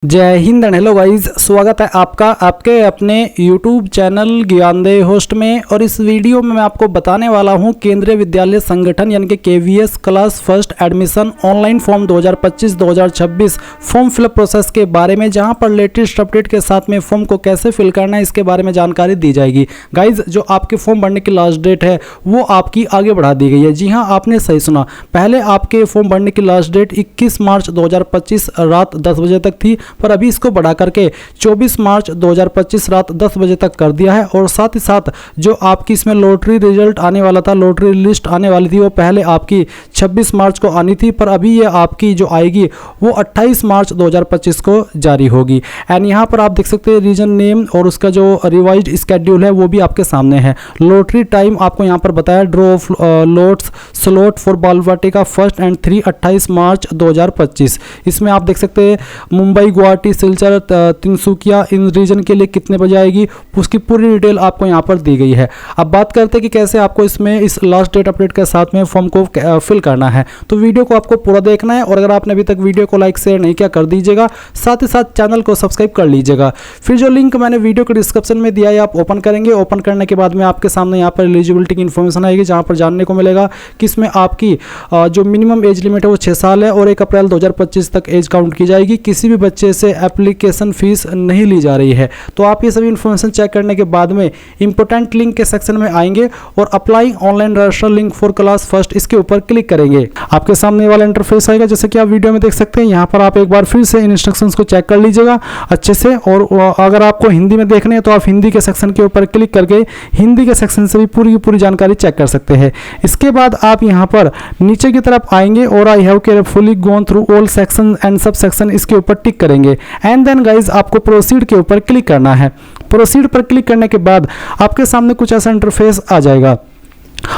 जय Hind and hello guys, स्वागत है आपका आपके अपने YouTube चैनल ज्ञानदेव होस्ट में। और इस वीडियो में मैं आपको बताने वाला हूं केंद्रीय विद्यालय संगठन यानी कि KVS class first admission online form 2025-2026 form fill up process के बारे में, जहां पर लेटेस्ट अपडेट के साथ में फॉर्म को कैसे फिल करना है इसके बारे में जानकारी दी जाएगी। गाइज, जो आपके फॉर्म भरने की लास्ट डेट है वो आपकी आगे बढ़ा दी गई है। जी हाँ, आपने सही सुना। पहले आपके फॉर्म भरने की लास्ट डेट 21 मार्च 2025 रात 10 बजे तक थी, पर अभी इसको बढ़ा करके 24 मार्च 2025 रात 10 बजे तक कर दिया है। और साथ ही साथ जो आपकी इसमें लॉटरी रिजल्ट आने वाला था, लॉटरी लिस्ट आने वाली थी, वो पहले आपकी 26 मार्च को आनी थी, पर अभी ये आपकी जो आएगी वो 28 मार्च 2025 को जारी होगी। एंड यहाँ पर आप देख सकते हैं रीजन नेम और उसका जो रिवाइज्ड स्केड्यूल है वो भी आपके सामने है। लॉटरी टाइम आपको यहाँ पर बताया, draw of lots slot for Balvatika first and 3 28 March 2025। इसमें आप देख सकते हैं मुंबई, गुवाहाटी, सिलचर, तिनसुकिया इन रीजन के लिए कितने बजे आएगी उसकी पूरी डिटेल आपको यहाँ पर दी गई है। अब बात करते हैं कि कैसे आपको इसमें इस लास्ट डेट अपडेट के साथ में फॉर्म को फिल करना है। तो वीडियो को आपको पूरा देखना है, और अगर आपने अभी तक वीडियो को लाइक शेयर नहीं किया कर दीजिएगा, साथ ही साथ चैनल को सब्सक्राइब कर लीजिएगा। फिर जो लिंक मैंने वीडियो के डिस्क्रिप्शन में दिया है आप ओपन करेंगे। ओपन करने के बाद में आपके सामने यहाँ पर एलिजिबिलिटी की इन्फॉर्मेशन आएगी, जहाँ पर जानने को मिलेगा कि इसमें आपकी जो मिनिमम एज लिमिट है वो 6 साल है, और 1 अप्रैल 2025 तक एज काउंट की जाएगी। किसी भी बच्चे से एप्लीकेशन फीस नहीं ली जा रही है। तो आप ये सभी इन्फॉर्मेशन चेक करने के बाद में इंपॉर्टेंट लिंक के सेक्शन में आएंगे और apply online register link for class first इसके ऊपर क्लिक करेंगे। आपके सामने वाला इंटरफेस आएगा, जैसे कि आप वीडियो में देख सकते हैं। यहाँ पर आप एक बार फिर से इन इंस्ट्रक्शंस को चेक कर लीजिएगा अच्छे से, और अगर आपको हिंदी में देखने हैं तो आप हिंदी के सेक्शन के ऊपर क्लिक करके हिंदी के सेक्शन से भी पूरी की पूरी जानकारी चेक कर सकते हैं। इसके बाद आप यहाँ पर नीचे की तरफ आएंगे और I have carefully gone through all section and sub section इसके ऊपर टिक करेंगे। एंड देन गाइज आपको प्रोसीड के ऊपर क्लिक करना है। प्रोसीड पर क्लिक करने के बाद आपके सामने कुछ ऐसा इंटरफेस आ जाएगा।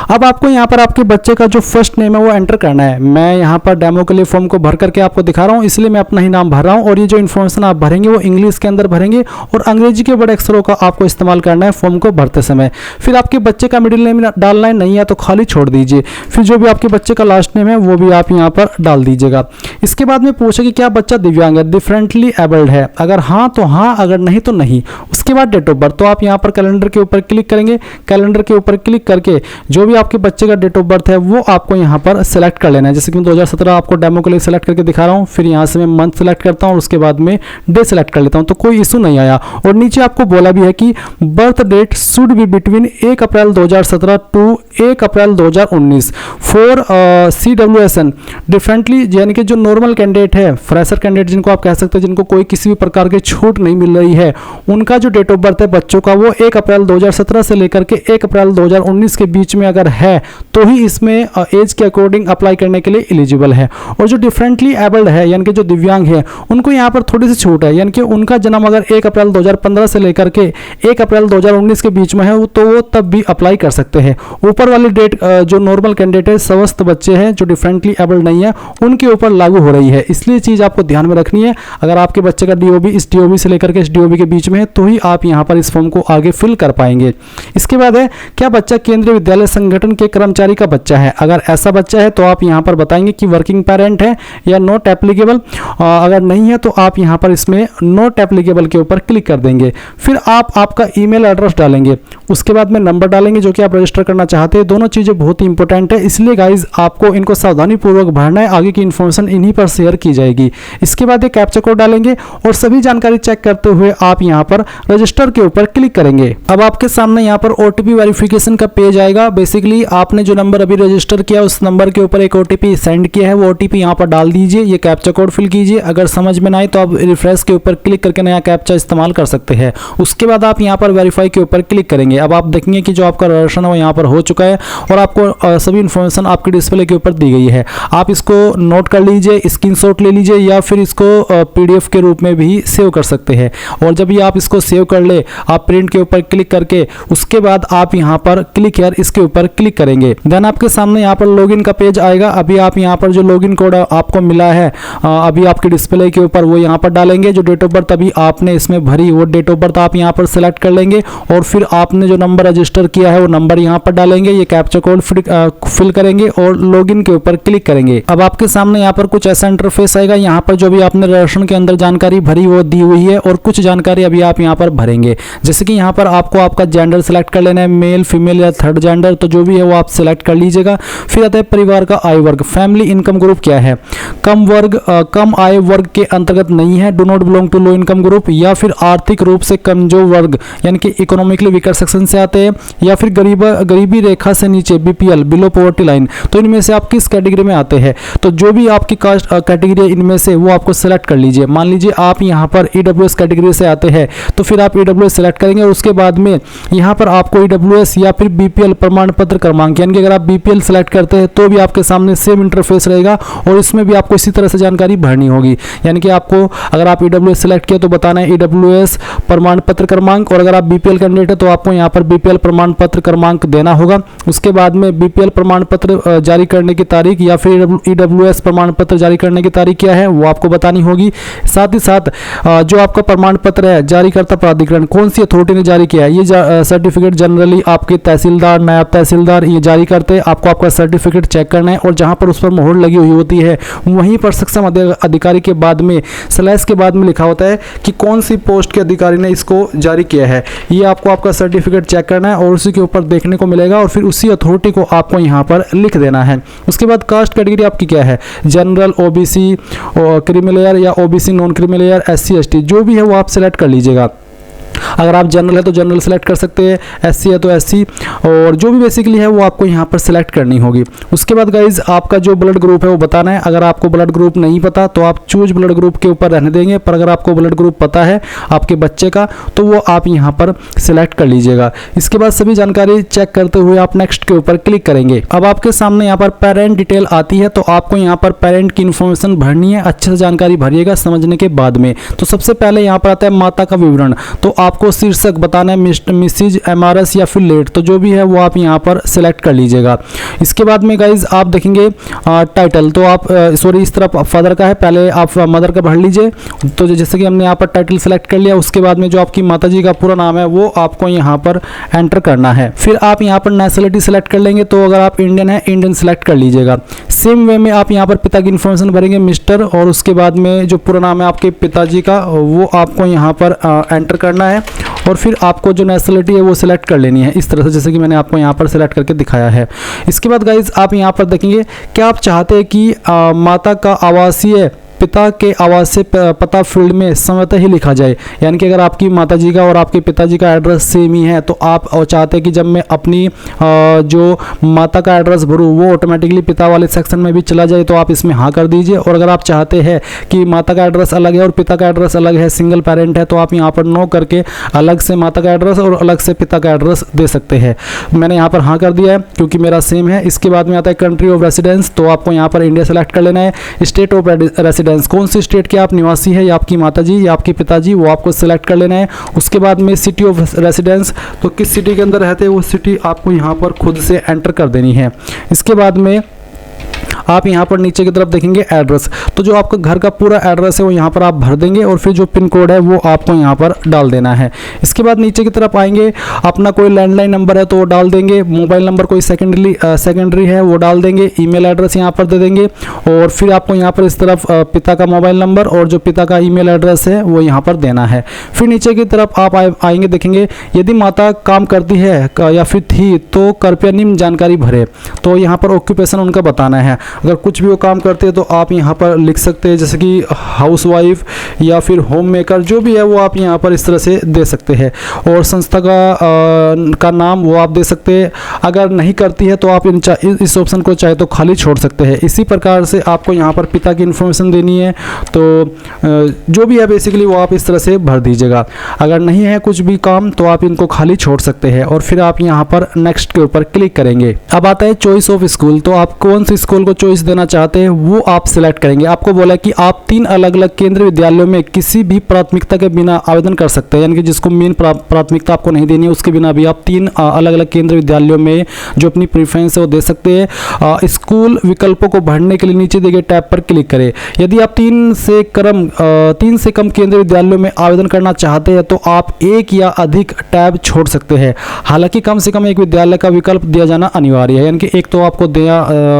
अब आपको यहाँ पर आपके बच्चे का जो फर्स्ट नेम है वो एंटर करना है। मैं यहाँ पर डेमो के लिए फॉर्म को भर करके आपको दिखा रहा हूँ, इसलिए मैं अपना ही नाम भर रहा हूँ। और ये जो इन्फॉर्मेशन आप भरेंगे वो इंग्लिश के अंदर भरेंगे, और अंग्रेजी के बड़े अक्षरों का आपको इस्तेमाल करना है फॉर्म को भरते समय। फिर आपके बच्चे का मिडिल नेम डालना है, नहीं है तो खाली छोड़ दीजिए। फिर जो भी आपके बच्चे का लास्ट नेम है वो भी आप यहाँ पर डाल दीजिएगा। इसके बाद में पूछे कि क्या बच्चा दिव्यांग है, डिफरेंटली एबल्ड है, अगर हाँ तो हाँ, अगर नहीं तो नहीं। उसके बाद डेट ऑफ बर्थ, तो आप यहाँ पर कैलेंडर के ऊपर क्लिक करेंगे। कैलेंडर के ऊपर क्लिक करके जो भी आपके बच्चे का डेट ऑफ बर्थ है वो आपको यहाँ पर सिलेक्ट कर लेना है। जैसे कि मैं 2017 आपको डेमो के लिए सिलेक्ट करके दिखा रहा हूँ। फिर यहाँ से मैं मंथ सिलेक्ट करता हूँ और उसके बाद में डे सिलेक्ट कर लेता हूँ, तो कोई इशू नहीं आया। और नीचे आपको बोला भी है कि birth date should be between 1 April 2017 to 1 April 2019 for CWSN differently, यानी कि जो नॉर्मल कैंडिडेट है, फ्रेशर कैंडिडेट जिनको आप कह सकते हैं, जिनको कोई किसी भी प्रकार की छूट नहीं मिल रही है, उनका जो डेट ऑफ बर्थ है बच्चों का वो 1 अप्रैल 2017 से लेकर के 1 अप्रैल 2019 के बीच में अगर है तो ही इसमें एज के अकॉर्डिंग अप्लाई करने के लिए एलिजिबल है। और जो डिफरेंटली एबल्ड है यानी कि जो दिव्यांग है, उनको यहाँ पर थोड़ी सी छूट है, यानी कि उनका जन्म अगर 1 अप्रैल 2015 से लेकर के 1 अप्रैल 2019 के बीच में है तो वो तब भी अप्लाई कर सकते हैं। ऊपर वाली डेट जो नॉर्मल कैंडिडेट है, स्वस्थ बच्चे हैं जो डिफरेंटली एबल्ड नहीं है, उनके ऊपर लागू हो रही है। इसलिए चीज़ आपको ध्यान में रखनी है। अगर आपके बच्चे का DOB इस DOB से लेकर के इस DOB के बीच में है तो ही आप यहाँ पर इस फॉर्म को आगे फिल कर पाएंगे। इसके बाद है, क्या बच्चा केंद्रीय विद्यालय संगठन के कर्मचारी का बच्चा है। अगर ऐसा बच्चा है तो आप यहाँ पर बताएंगे कि वर्किंग पेरेंट है या नॉट एप्लीकेबल। अगर नहीं है तो आप यहाँ पर इसमें नॉट एप्लीकेबल के ऊपर क्लिक कर देंगे। फिर आप आपका ईमेल एड्रेस डालेंगे, उसके बाद में नंबर डालेंगे जो कि आप रजिस्टर करना चाहते हैं। दोनों चीज़ें बहुत ही इंपॉर्टेंट है, इसलिए गाइज आपको इनको सावधानी पूर्वक भरना है। आगे की इन्फॉर्मेशन इन्हीं पर शेयर की जाएगी। इसके बाद एक कैप्चा कोड डालेंगे और सभी जानकारी चेक करते हुए आप यहाँ पर रजिस्टर के ऊपर क्लिक करेंगे। अब आपके सामने यहाँ पर OTP वेरिफिकेशन का पेज आएगा। बेसिकली आपने जो नंबर अभी रजिस्टर किया उस नंबर के ऊपर एक OTP सेंड किया है, वो OTP यहाँ पर डाल दीजिए। ये कैप्चा कोड फिल कीजिए। अगर समझ में ना आए तो आप रिफ्रेश के ऊपर क्लिक करके नया कैप्चा इस्तेमाल कर सकते हैं। उसके बाद आप यहाँ पर वेरीफाई के ऊपर क्लिक करेंगे। अब आप देखेंगे कि जो आपका रजिस्ट्रेशन है वो यहाँ पर हो चुका है, और आपको सभी इन्फॉर्मेशन आपके डिस्प्ले के ऊपर दी गई है। आप इसको नोट कर लीजिए, स्क्रीनशॉट ले लीजिए, या फिर इसको PDF के रूप में भी सेव कर सकते हैं। और जब ये आप इसको सेव कर ले, आप प्रिंट के ऊपर क्लिक करके उसके बाद आप यहाँ पर क्लिक हियर इसके ऊपर क्लिक करेंगे। देन आपके सामने यहाँ पर लॉगिन का पेज आएगा। अभी आप यहाँ पर जो लॉगिन कोड आपको मिला है अभी आपके डिस्प्ले के ऊपर, वो यहाँ पर डालेंगे। जो डेट ऑफ बर्थ अभी आपने इसमें भरी वो डेट ऑफ बर्थ आप यहाँ पर सिलेक्ट कर लेंगे, और फिर आपने जो नंबर रजिस्टर किया है वो नंबर यहाँ पर डालेंगे। करेंगे, ये कैप्चा कोड फिल करेंगे और लॉगिन के ऊपर क्लिक करेंगे। अब आपके सामने यहाँ पर कुछ ऐसा इंटरफेस आएगा। यहाँ पर जो भी आपने राशन के अंदर जानकारी भरी वो दी हुई है और कुछ जानकारी अभी आप यहाँ पर भरेंगे। जैसे कि यहाँ पर आपको आपका जेंडर सेलेक्ट कर लेना है, मेल, फीमेल या थर्ड जेंडर, तो जो भी है वो आप सेलेक्ट कर लीजिएगा। फिर आता है परिवार का आय वर्ग, फैमिली इनकम ग्रुप क्या है, कम आय वर्ग के अंतर्गत नहीं है, do not belong to low income group, या फिर आर्थिक रूप से कमजोर वर्ग यानी कि इकोनॉमिकली वीकर सेक्शन से आते हैं, या फिर गरीबी रेखा से नीचे बीपीएल, बिलो पॉवर्टी लाइन, तो इनमें से आप किस कैटेगरी में आते हैं। तो जो भी आपकी कास्ट कैटेगरी है इनमें से वो आपको सेलेक्ट कर लीजिए। मान लीजिए आप यहाँ पर ईडब्ल्यूएस कैटेगरी से आते हैं तो फिर आप ईडब्ल्यूएस सेलेक्ट करेंगे और उसके बाद में यहाँ पर आपको ईडब्ल्यूएस या फिर बीपीएल प्रमाण पत्र क्रमांक, यानी कि अगर आप बीपीएल सेलेक्ट करते हैं तो भी आपके सामने सेम इंटरफेस रहेगा और इसमें भी आपको इसी तरह से जानकारी भरनी होगी। यानी कि आपको अगर आप ईडब्ल्यूएस सेलेक्ट किया तो बताना है ईडब्ल्यूएस प्रमाण पत्र क्रमांक, और अगर आप बीपीएल कैंडिडेट है तो आपको यहाँ पर बीपीएल प्रमाण पत्र क्रमांक देना होगा। उसके बाद में बीपीएल प्रमाण पत्र जारी करने की तारीख या फिर ईडब्ल्यूएस प्रमाण पत्र जारी करने की तारीख क्या है वो आपको बतानी होगी। साथ ही साथ जो आपका प्रमाण पत्र है जारीकर्ता प्राधिकरण कौन सी अथॉरिटी ने जारी किया है, ये सर्टिफिकेट जनरली आपके तहसीलदार, नायब तहसीलदार ये जारी करते हैं। आपको आपका सर्टिफिकेट चेक करना है और जहां पर उस पर मोहर लगी हुई होती है वहीं पर सक्षम अधिकारी के बाद में स्लैश के बाद में लिखा होता है कि कौन सी पोस्ट के अधिकारी ने इसको जारी किया है। ये आपको आपका सर्टिफिकेट चेक करना है और उसी के ऊपर देखने को मिलेगा और फिर उसी अथॉरिटी को आपको यहाँ पर लिख देना है। उसके बाद कास्ट कैटेगरी आपकी क्या है, जनरल, ओबीसी, क्रीमी या OBC non creamy layer, SC ST, जो भी है वो आप सेलेक्ट कर लीजिएगा। अगर आप जनरल है तो जनरल सेलेक्ट कर सकते हैं, एससी है तो एससी, और जो भी बेसिकली है वो आपको यहाँ पर सेलेक्ट करनी होगी। उसके बाद गाइज आपका जो ब्लड ग्रुप है वो बताना है। अगर आपको ब्लड ग्रुप नहीं पता तो आप चूज ब्लड ग्रुप के ऊपर रहने देंगे, पर अगर आपको ब्लड ग्रुप पता है आपके बच्चे का तो वो आप यहाँ पर सिलेक्ट कर लीजिएगा। इसके बाद सभी जानकारी चेक करते हुए आप नेक्स्ट के ऊपर क्लिक करेंगे। अब आपके सामने यहाँ पर पेरेंट डिटेल आती है तो आपको यहाँ पर पेरेंट की इन्फॉर्मेशन भरनी है। अच्छे से जानकारी भरिएगा समझने के बाद में। तो सबसे पहले यहाँ पर आता है माता का विवरण, तो आपको शीर्षक बताना है मिस्टर, मिसिज, एमआरएस या फिर लेट, तो जो भी है वो आप यहाँ पर सिलेक्ट कर लीजिएगा। इसके बाद में गाइज आप देखेंगे टाइटल, तो आप सॉरी इस तरफ फादर का है, पहले आप मदर का भर लीजिए। तो जैसे कि हमने यहाँ पर टाइटल सेलेक्ट कर लिया, उसके बाद में जो आपकी माताजी का पूरा नाम है वो आपको यहाँ पर एंटर करना है। फिर आप यहाँ पर नेशनलिटी सेलेक्ट कर लेंगे, तो अगर आप इंडियन है इंडियन सेलेक्ट कर लीजिएगा। सेम वे में आप यहाँ पर पिता की इन्फॉर्मेशन भरेंगे मिस्टर, और उसके बाद में जो पूरा नाम है आपके पिताजी का वो आपको यहाँ पर एंटर करना है और फिर आपको जो नेशनलिटी है वो सिलेक्ट कर लेनी है इस तरह से, जैसे कि मैंने आपको यहाँ पर सिलेक्ट करके दिखाया है। इसके बाद गाइज आप यहाँ पर देखेंगे क्या आप चाहते हैं कि माता का आवासीय पिता के आवासीय पता फील्ड में समयतः ही लिखा जाए, यानी कि अगर आपकी माताजी का और आपके पिताजी का एड्रेस सेम ही है तो आप चाहते हैं कि जब मैं अपनी जो माता का एड्रेस भरूँ वो ऑटोमेटिकली पिता वाले सेक्शन में भी चला जाए, तो आप इसमें हाँ कर दीजिए। और अगर आप चाहते हैं कि माता का एड्रेस अलग है और पिता का एड्रेस अलग है, सिंगल पेरेंट है, तो आप यहाँ पर नो करके अलग से माता का एड्रेस और अलग से पिता का एड्रेस दे सकते हैं। मैंने यहाँ पर हाँ कर दिया है क्योंकि मेरा सेम है। इसके बाद में आता है कंट्री ऑफ रेसिडेंस, तो आपको यहाँ पर इंडिया सेलेक्ट कर लेना है। स्टेट ऑफ रेसिडेंस, कौन सी स्टेट के आप निवासी है, या आपकी माताजी या आपके पिताजी, वो आपको सिलेक्ट कर लेना है। उसके बाद में सिटी ऑफ रेसिडेंस, तो किस सिटी के अंदर रहते हैं वो सिटी आपको यहाँ पर खुद से एंटर कर देनी है। इसके बाद में आप यहाँ पर नीचे की तरफ देखेंगे एड्रेस, तो जो आपका घर का पूरा एड्रेस है वो यहाँ पर आप भर देंगे और फिर जो पिन कोड है वो आपको यहाँ पर डाल देना है। इसके बाद नीचे की तरफ आएंगे, अपना कोई लैंडलाइन नंबर है तो वो डाल देंगे, मोबाइल नंबर कोई सेकेंडरी है वो डाल देंगे, ईमेल एड्रेस यहाँ पर दे देंगे और फिर आपको यहाँ पर इस तरफ पिता का मोबाइल नंबर और जो पिता का ईमेल एड्रेस है वो यहाँ पर देना है। फिर नीचे की तरफ आप आएंगे, देखेंगे यदि माता काम करती है या फिर थी तो कृपया निम्न जानकारी भरे, तो यहाँ पर ऑक्यूपेशन उनका बताना है। अगर कुछ भी वो काम करते हैं तो आप यहाँ पर लिख सकते हैं, जैसे कि हाउसवाइफ या फिर होम मेकर, जो भी है वो आप यहाँ पर इस तरह से दे सकते हैं। और संस्था का नाम वो आप दे सकते हैं। अगर नहीं करती है तो आप इस ऑप्शन को चाहे तो खाली छोड़ सकते हैं। इसी प्रकार से आपको यहाँ पर पिता की इन्फॉर्मेशन देनी है, तो जो भी है बेसिकली वो आप इस तरह से भर दीजिएगा। अगर नहीं है कुछ भी काम तो आप इनको खाली छोड़ सकते हैं और फिर आप यहाँ पर नेक्स्ट के ऊपर क्लिक करेंगे। अब आता है चॉइस ऑफ स्कूल, तो आप कौन सी स्कूल को चॉइस देना चाहते हैं वो आप सिलेक्ट करेंगे। आपको बोला कि आप 3 अलग अलग केंद्रीय विद्यालयों में किसी भी प्राथमिकता के बिना आवेदन कर सकते हैं, यानी कि जिसको मेन प्राथमिकता आपको नहीं देनी है उसके बिना भी आप 3 अलग अलग केंद्रीय विद्यालयों में जो अपनी प्रेफरेंस है वो दे सकते हैं। स्कूल विकल्पों को भरने के लिए नीचे दिए गए टैब पर क्लिक करें। यदि आप 3 से कम केंद्रीय विद्यालयों में आवेदन करना चाहते हैं तो आप एक या अधिक टैब छोड़ सकते हैं। हालांकि कम से कम एक विद्यालय का विकल्प दिया जाना अनिवार्य है, यानी कि एक तो आपको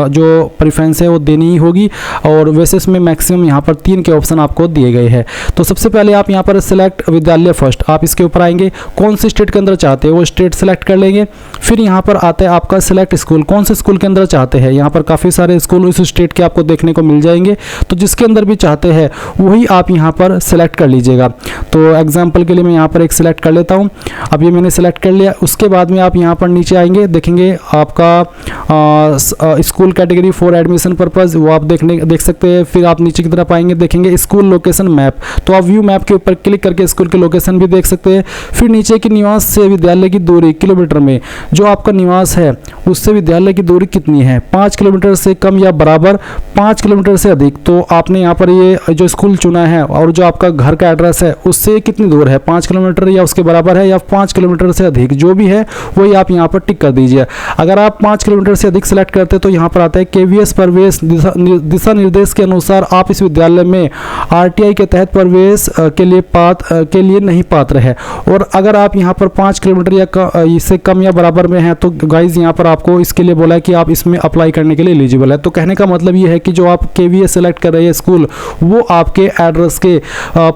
जो प्रेफरेंस है वो देनी ही होगी, और वैसे इसमें मैक्सिमम यहाँ पर 3 के ऑप्शन आपको दिए गए हैं। तो सबसे पहले आप यहाँ पर सिलेक्ट विद्यालय फर्स्ट, आप इसके ऊपर आएंगे, कौन से स्टेट के अंदर चाहते हैं वो स्टेट सेलेक्ट कर लेंगे। फिर यहाँ पर आता है आपका सिलेक्ट स्कूल, कौन से स्कूल के अंदर चाहते हैं। यहाँ पर काफ़ी सारे स्कूल उस स्टेट के आपको देखने को मिल जाएंगे, तो जिसके अंदर भी चाहते हैं वही आप यहाँ पर सिलेक्ट कर लीजिएगा। तो एग्जाम्पल के लिए मैं यहाँ पर एक सिलेक्ट कर लेता हूँ। अब ये मैंने सिलेक्ट कर लिया। उसके बाद में आप यहाँ पर नीचे आएंगे, देखेंगे आपका school category for admission purpose वो आप देख सकते हैं। फिर आप नीचे की तरफ आएंगे, देखेंगे स्कूल लोकेशन मैप, तो आप व्यू मैप के ऊपर क्लिक करके स्कूल के लोकेशन भी देख सकते हैं। फिर नीचे की निवास से विद्यालय की दूरी किलोमीटर में, जो आपका निवास है उससे विद्यालय की दूरी कितनी है, 5 किलोमीटर से कम या बराबर, 5 किलोमीटर से अधिक। तो आपने यहाँ पर ये जो स्कूल चुना है और जो आपका घर का एड्रेस है उससे कितनी दूर है, 5 किलोमीटर या उसके बराबर है या 5 किलोमीटर से अधिक, जो भी है वही आप यहाँ पर टिक कर दीजिए। अगर आप 5 किलोमीटर से अधिक सेलेक्ट करते हैं तो यहाँ पर आता है केवीएस प्रवेश दिशा निर्देश के अनुसार आप इस विद्यालय में आरटीआई के तहत प्रवेश के लिए नहीं पात्र है। और अगर आप यहाँ पर 5 किलोमीटर या इससे कम या बराबर में है तो गाइज यहाँ पर आपको इसके लिए बोला है कि आप इसमें अप्लाई करने के लिए एलिजिबल है। तो कहने का मतलब ये है कि जो आप केवीएस सेलेक्ट कर रहे हैं स्कूल, वो आपके एड्रेस के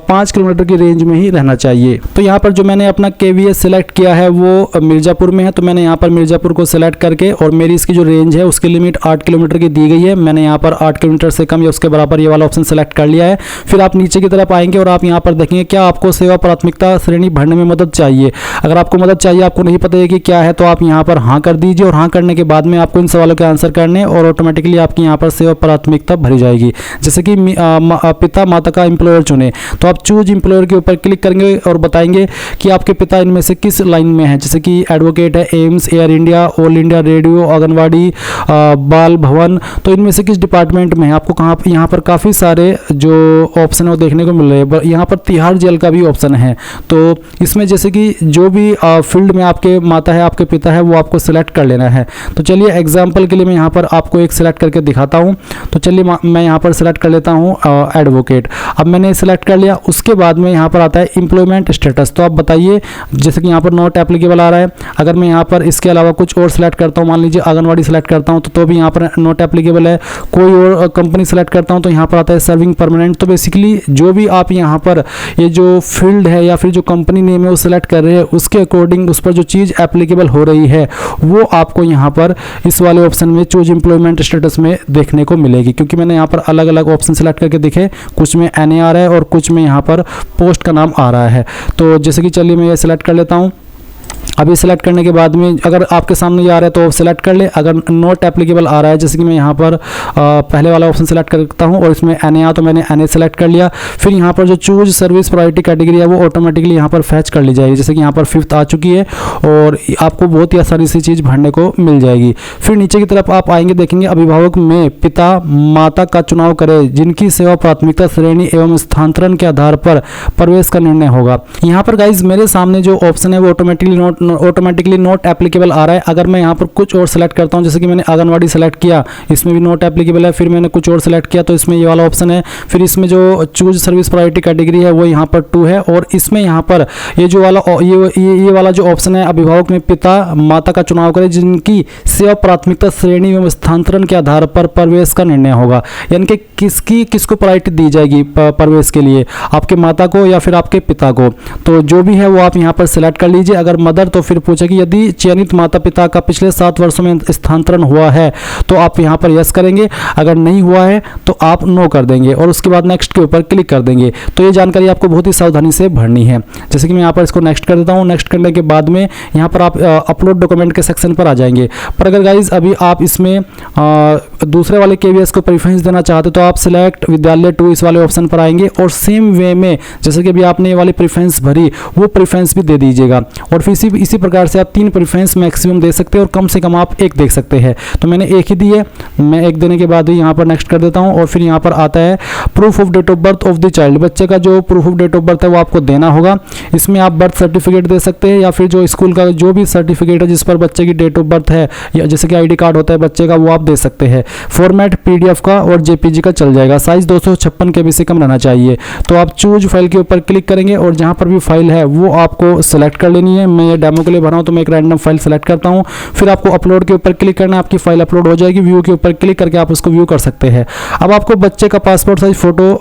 5 किलोमीटर की रेंज में ही रहना चाहिए। तो यहाँ पर जो मैंने अपना केवीएस सेलेक्ट किया है वो मिर्ज़ापुर में है, तो मैंने यहाँ पर मिर्ज़ापुर को सेलेक्ट करके, और मेरी इसकी जो रेंज है उसकी लिमिट 8 किलोमीटर की दी गई है, मैंने यहाँ पर 8 किलोमीटर से कम या उसके बराबर ये वाला ऑप्शन सेलेक्ट कर लिया है। फिर आप नीचे की तरफ आएंगे और आप यहाँ पर देखेंगे क्या आपको सेवा प्राथमिकता श्रेणी भरने में मदद चाहिए। अगर आपको मदद चाहिए, आपको नहीं पता है कि क्या है, तो आप यहाँ पर हाँ कर दीजिए, और हाँ करने के बाद में आपको इन सवालों के आंसर करने और ऑटोमेटिकली आपकी यहाँ पर सेवा प्राथमिकता भरी जाएगी। जैसे कि पिता माता का एम्प्लॉयर चुने, तो आप चूज एम्प्लॉयर के ऊपर क्लिक करेंगे और बताएंगे कि आपके पिता इनमें से किस लाइन में है, जैसे कि एडवोकेट है, AIIMS, air India, all India radio, anganwadi, बाल भवन, तो इनमें से किस डिपार्टमेंट में है। आपको कहाँ यहाँ पर काफ़ी सारे जो ऑप्शन है वो देखने को मिल रहे हैं। यहाँ पर तिहाड़ जेल का भी ऑप्शन है, तो इसमें जैसे कि जो भी फील्ड में आपके माता है, आपके पिता है, वो आपको सिलेक्ट कर लेना है। तो चलिए एग्जाम्पल के लिए मैं यहाँ पर आपको एक सिलेक्ट करके दिखाता हूँ। तो चलिए मैं यहाँ पर सिलेक्ट कर लेता हूँ एडवोकेट। अब मैंने सिलेक्ट कर लिया। उसके बाद में यहाँ पर आता है एम्प्लॉयमेंट स्टेटस, तो आप बताइए, जैसे कि यहाँ पर नॉट एप्लीकेबल आ रहा है। अगर मैं यहाँ पर इसके अलावा कुछ और सिलेक्ट करता हूँ, मान लीजिए आंगनवाड़ी सिलेक्ट करता हूँ तो भी यहाँ पर नॉट एप्लीकेबल है। कोई और कंपनी सेलेक्ट करता हूँ तो यहाँ पर आता है सर्विंग परमानेंट। तो बेसिकली जो भी आप यहाँ पर ये जो फील्ड है या फिर जो कंपनी नेम है वो सिलेक्ट कर रहे हैं, उसके अकॉर्डिंग उस पर जो चीज़ एप्लीकेबल हो रही है वो आपको यहाँ पर इस वाले ऑप्शन में चूज एम्प्लॉयमेंट स्टेटस में देखने को मिलेगी। क्योंकि मैंने यहाँ पर अलग अलग ऑप्शन सेलेक्ट करके दिखे, कुछ में NA आ रहा है और कुछ में यहाँ पर पोस्ट का नाम आ रहा है। तो जैसे कि चलिए मैं ये सिलेक्ट कर लेता हूँ। अभी सेलेक्ट करने के बाद में अगर आपके सामने ये आ रहा है तो सेलेक्ट कर ले। अगर नॉट एप्लीकेबल आ रहा है, जैसे कि मैं यहाँ पर पहले वाला ऑप्शन सेलेक्ट करता हूँ और इसमें NA आ, तो मैंने NA सेलेक्ट कर लिया। फिर यहाँ पर जो चूज सर्विस प्रायोरिटी कैटेगरी है वो ऑटोमेटिकली यहाँ पर फैच कर ली जाएगी, जैसे कि यहाँ पर 5th आ चुकी है और आपको बहुत ही आसानी से चीज़ भरने को मिल जाएगी। फिर नीचे की तरफ आप आएंगे, देखेंगे अभिभावक में पिता माता का चुनाव करें जिनकी सेवा प्राथमिकता श्रेणी एवं स्थानांतरण के आधार पर प्रवेश का निर्णय होगा। यहाँ पर गाइज मेरे सामने जो ऑप्शन है वो ऑटोमेटिकली नॉट एप्लीकेबल आ रहा है। अगर मैं यहाँ पर कुछ और सेलेक्ट करता हूँ, जैसे कि मैंने आंगनवाड़ी सेलेक्ट किया, इसमें भी नॉट एप्लीकेबल है। फिर मैंने कुछ और सेलेक्ट किया तो इसमें ये वाला ऑप्शन है। फिर इसमें जो चूज सर्विस प्रायोरिटी कैटेगरी है वो यहाँ पर 2 है और इसमें यहाँ पर ये जो वाला ये वाला जो ऑप्शन है अभिभावक में पिता माता का चुनाव करें जिनकी सेवा प्राथमिकता श्रेणी एवं स्थानांतरण के आधार पर प्रवेश का निर्णय होगा। यानी कि किसको प्रायोरिटी दी जाएगी प्रवेश के लिए, आपके माता को या फिर आपके पिता को। तो जो भी है वो आप यहाँ पर सिलेक्ट कर लीजिए। अगर मदर तो फिर पूछे कि यदि चयनित माता पिता का पिछले 7 वर्षों में स्थानांतरण हुआ है तो आप यहाँ पर यस करेंगे, अगर नहीं हुआ है तो आप नो कर देंगे और उसके बाद नेक्स्ट के ऊपर क्लिक कर देंगे। तो ये जानकारी आपको बहुत ही सावधानी से भरनी है। जैसे कि मैं यहाँ पर इसको नेक्स्ट कर देता हूँ। नेक्स्ट करने के बाद में यहाँ पर आप अपलोड डॉक्यूमेंट के सेक्शन पर आ जाएंगे। पर अगर गाइज अभी आप इसमें दूसरे वाले केवीएस को प्रेफरेंस देना चाहते तो आप सिलेक्ट विद्यालय 2 इस वाले ऑप्शन पर आएंगे और सेम वे में जैसे कि अभी आपने ये वाली प्रेफरेंस भरी वो प्रेफरेंस भी दे दीजिएगा। और फिर इसी प्रकार से आप 3 प्रेफरेंस मैक्सिमम दे सकते हैं और कम से कम आप एक देख सकते हैं। तो मैंने एक ही दी है, मैं एक देने के बाद यहाँ पर नेक्स्ट कर देता हूँ। और फिर यहाँ पर आता है proof of date of birth of the child. बच्चे का जो proof of date of birth है वो आपको देना होगा। इसमें आप बर्थ सर्टिफिकेट दे सकते हैं या फिर जो स्कूल का जो भी सर्टिफिकेट है जिस पर बच्चे की डेट ऑफ बर्थ है, या जैसे कि ID कार्ड होता है बच्चे का, वो आप दे सकते हैं। फॉर्मेट PDF का और JPG का चल जाएगा। साइज 256 KB से कम रहना चाहिए। तो आप चूज फाइल के ऊपर क्लिक करेंगे और जहाँ पर भी फाइल है वो आपको सेलेक्ट कर लेनी है। मैं ये डेमो के लिए भरा हूँ तो मैं एक रैंडम फाइल सेलेक्ट करता हूँ। फिर आपको अपलोड के ऊपर क्लिक करना है, आपकी फाइल अपलोड हो जाएगी। व्यू के ऊपर क्लिक करके आप उसको व्यू कर सकते हैं। अब आपको बच्चे का पासपोर्ट साइज फोटो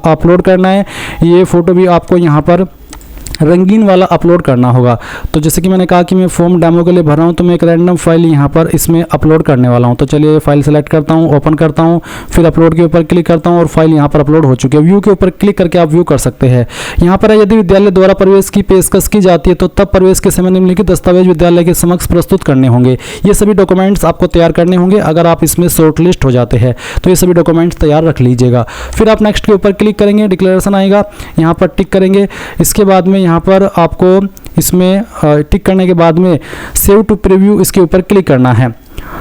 अपलोड करना है। ये फोटो भी आपको यहाँ पर रंगीन वाला अपलोड करना होगा। तो जैसे कि मैंने कहा कि मैं फॉर्म डेमो के लिए भर रहा हूँ तो मैं एक रैंडम फाइल यहाँ पर इसमें अपलोड करने वाला हूँ। तो चलिए फाइल सेलेक्ट करता हूँ, ओपन करता हूँ, फिर अपलोड के ऊपर क्लिक करता हूँ और फाइल यहाँ पर अपलोड हो चुकी है। व्यू के ऊपर क्लिक करके आप व्यू कर सकते हैं। यहाँ पर यदि विद्यालय द्वारा प्रवेश की पेशकश की जाती है तो तब प्रवेश के समय निम्नलिखित दस्तावेज विद्यालय के समक्ष प्रस्तुत करने होंगे। ये सभी डॉक्यूमेंट्स आपको तैयार करने होंगे। अगर आप इसमें शॉर्ट लिस्ट हो जाते हैं तो ये सभी डॉक्यूमेंट्स तैयार रख लीजिएगा। फिर आप नेक्स्ट के ऊपर क्लिक करेंगे, डिक्लेरेशन आएगा, यहाँ पर टिक करेंगे। इसके बाद में यहाँ पर आपको इसमें टिक करने के बाद में सेव टू प्रीव्यू इसके ऊपर क्लिक करना है।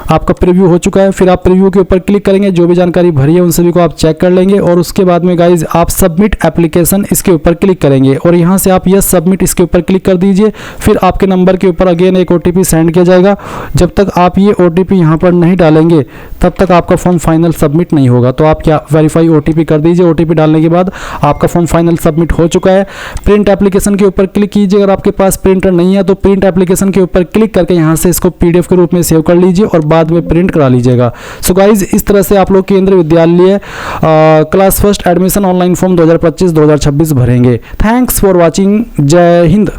आपका प्रीव्यू हो चुका है। फिर आप प्रीव्यू के ऊपर क्लिक करेंगे, जो भी जानकारी भरी है उन सभी को आप चेक कर लेंगे और उसके बाद में गाइज आप सबमिट एप्लीकेशन इसके ऊपर क्लिक करेंगे और यहाँ से आप यस सबमिट इसके ऊपर क्लिक कर दीजिए। फिर आपके नंबर के ऊपर अगेन एक OTP सेंड किया जाएगा। जब तक आप ये OTP यहाँ पर नहीं डालेंगे तब तक आपका फॉर्म फाइनल सबमिट नहीं होगा। तो आप क्या वेरीफाई OTP कर दीजिए। OTP डालने के बाद आपका फॉर्म फाइनल सबमिट हो चुका है। प्रिंट एप्लीकेशन के ऊपर क्लिक कीजिए। अगर आपके पास प्रिंटर नहीं है तो प्रिंट एप्लीकेशन के ऊपर क्लिक करके यहाँ से इसको PDF के रूप में सेव कर लीजिए और बाद में प्रिंट करा लीजिएगा। सो गाइज इस तरह से आप लोग केंद्रीय विद्यालय class first admission online form 2025-2026 भरेंगे। Thanks for watching. जय हिंद।